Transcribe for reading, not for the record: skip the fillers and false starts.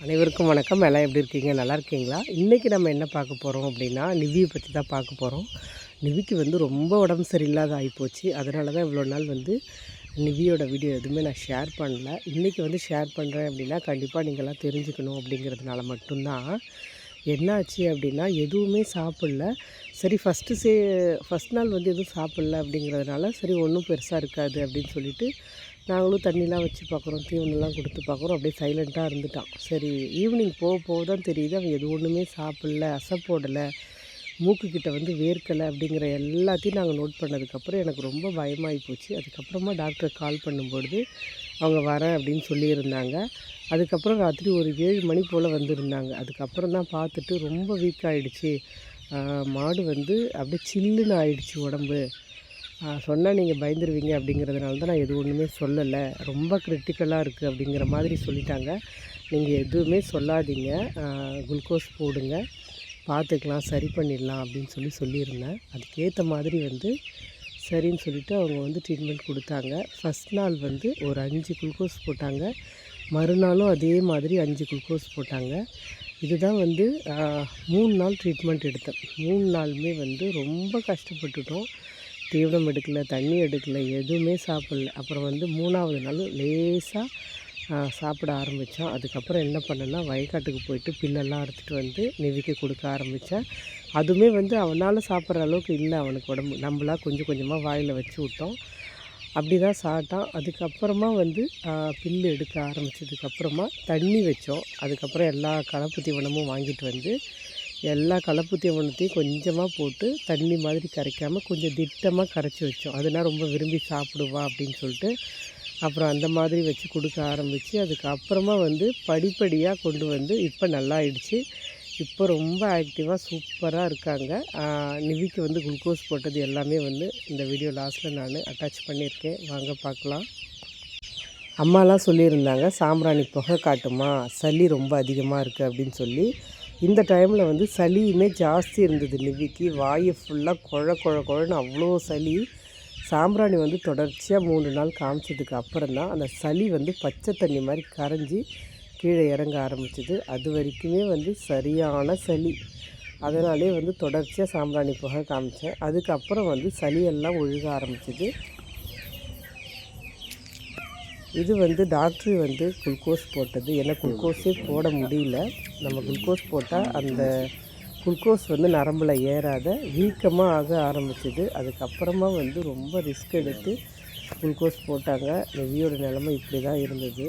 அனைவருக்கும் வணக்கம். எல்லாம் எப்படி இருக்கீங்க? நல்லா இருக்கீங்களா? இன்றைக்கி நம்ம என்ன பார்க்க போகிறோம் அப்படின்னா, நிவியை பற்றி தான் பார்க்க போகிறோம். நிவிக்கு ரொம்ப உடம்பு சரியில்லாத ஆகிப்போச்சு. அதனால தான் இவ்வளோ நாள் நிவியோட வீடியோ எதுவுமே நான் ஷேர் பண்ணல. இன்றைக்கி ஷேர் பண்ணுறேன் அப்படின்னா கண்டிப்பாக நீங்கள்லாம் தெரிஞ்சுக்கணும் அப்படிங்கிறதுனால மட்டும்தான். என்னாச்சு அப்படின்னா, எதுவுமே சாப்பிடல. சரி ஃபஸ்ட் நாள் எதுவும் சாப்பிடல அப்படிங்கிறதுனால சரி ஒன்றும் பெருசாக இருக்காது அப்படின்னு சொல்லிட்டு நாங்களும் தண்ணிலாம் வச்சு பார்க்குறோம், தீவனம்லாம் கொடுத்து பார்க்குறோம். அப்படியே சைலண்ட்டாக இருந்துட்டான். சரி ஈவினிங் போக தான் தெரியுது அவன் எது ஒன்றுமே சாப்பிடல, அசைப்போடலை, மூக்குக்கிட்ட வேர்க்கலை அப்படிங்கிற எல்லாத்தையும் நாங்கள் நோட் பண்ணதுக்கப்புறம் எனக்கு ரொம்ப பயமாகி போச்சு. அதுக்கப்புறமா டாக்டரை கால் பண்ணும்பொழுது அவங்க வரேன் அப்படின்னு சொல்லியிருந்தாங்க. அதுக்கப்புறம் ராத்திரி ஒரு 7 மணி போல் வந்திருந்தாங்க. அதுக்கப்புறம் தான் பார்த்துட்டு ரொம்ப வீக் ஆகிடுச்சு, மாடு அப்படியே சில்லுன்னு ஆயிடுச்சு உடம்பு, சொன்னால் நீங்கள் பயந்துருவீங்க அப்படிங்கிறதுனால தான் நான் எது ஒன்றுமே சொல்லலை, ரொம்ப கிரிட்டிக்கலாக இருக்குது அப்படிங்கிற மாதிரி சொல்லிட்டாங்க. நீங்கள் எதுவுமே சொல்லாதீங்க, குளுக்கோஸ் போடுங்க, பார்த்துக்கலாம், சரி பண்ணிடலாம் அப்படின்னு சொல்லியிருந்தேன். அதுக்கேற்ற மாதிரி சரின்னு சொல்லிவிட்டு அவங்க ட்ரீட்மெண்ட் கொடுத்தாங்க. ஃபஸ்ட் நாள் ஒரு 5 குளுக்கோஸ் போட்டாங்க, மறுநாளும் அதே மாதிரி 5 குளுக்கோஸ் போட்டாங்க. இதுதான் 3 நாள் ட்ரீட்மெண்ட் எடுத்தேன். 3 நாளுமே ரொம்ப கஷ்டப்பட்டுட்டோம். தீவனம் எடுக்கலை, தண்ணி எடுக்கலை, எதுவுமே சாப்பிடல. அப்புறம் 3ஆவது நாள் லேசாக சாப்பிட ஆரம்பித்தான். அதுக்கப்புறம் என்ன பண்ணேன்னா, வயக்காட்டுக்கு போயிட்டு பில்லெல்லாம் அறுத்துட்டு நிவிக்கு கொடுக்க ஆரம்பித்தேன். அதுவுமே அவனால் சாப்பிட்ற அளவுக்கு இல்லை அவனுக்கு உடம்பு. நம்மளாக கொஞ்சம் கொஞ்சமாக வாயில் வச்சு விட்டோம். அப்படி தான் சாப்பிட்டான். அதுக்கப்புறமா பில்லு எடுக்க ஆரம்பித்ததுக்கப்புறமா தண்ணி வச்சோம். அதுக்கப்புறம் எல்லா கலப்பு தீவனமும் வாங்கிட்டு எல்லா கலப்பு தீவனத்தையும் கொஞ்சமாக போட்டு தண்ணி மாதிரி கரைக்காமல் கொஞ்சம் திட்டமாக கரைச்சி வச்சோம். அதுனா ரொம்ப விரும்பி சாப்பிடுவா அப்படின்னு சொல்லிட்டு அப்புறம் அந்த மாதிரி வச்சு கொடுக்க ஆரம்பித்து அதுக்கப்புறமா படிப்படியாக கொண்டு இப்போ நல்லா ஆயிடுச்சு. இப்போ ரொம்ப ஆக்டிவாக சூப்பராக இருக்காங்க. நிவிக்கு குளுக்கோஸ் போட்டது எல்லாமே இந்த வீடியோ லாஸ்ட்டில் நான் அட்டாச் பண்ணியிருக்கேன், வாங்க பார்க்கலாம். அம்மாலாம் சொல்லியிருந்தாங்க, சாம்பிராணி புகை காட்டுமா, சளி ரொம்ப அதிகமாக இருக்குது அப்படின்னு சொல்லி. இந்த டைமில் சளியுமே ஜாஸ்தி இருந்தது நிவிக்கு. வாயை ஃபுல்லாக குழன்னு அவ்வளோ சளி. சாம்பிராணி தொடர்ச்சியாக 3 நாள் காமிச்சதுக்கு அப்புறம் தான் அந்த சளி பச்சை தண்ணி மாதிரி கரைஞ்சி கீழே இறங்க ஆரம்பிச்சிது. அது வரைக்குமே சரியான சளி. அதனாலே தொடர்ச்சியாக சாம்பிராணி புகை காமிச்சேன். அதுக்கப்புறம் சளியெல்லாம் ஒழுக ஆரம்பிச்சிது. இது டாக்டர் குளுக்கோஸ் போட்டது. ஏன்னா குளுக்கோஸே போட முடியல. நம்ம குளுக்கோஸ் போட்டால் அந்த குளுக்கோஸ் நரம்பில் ஏறாத வீக்கமாக ஆக ஆரம்பிச்சிது. அதுக்கப்புறமா ரொம்ப ரிஸ்க் எடுத்து குளுக்கோஸ் போட்டாங்க. நிவியோட நிலமை இப்படி தான் இருந்தது.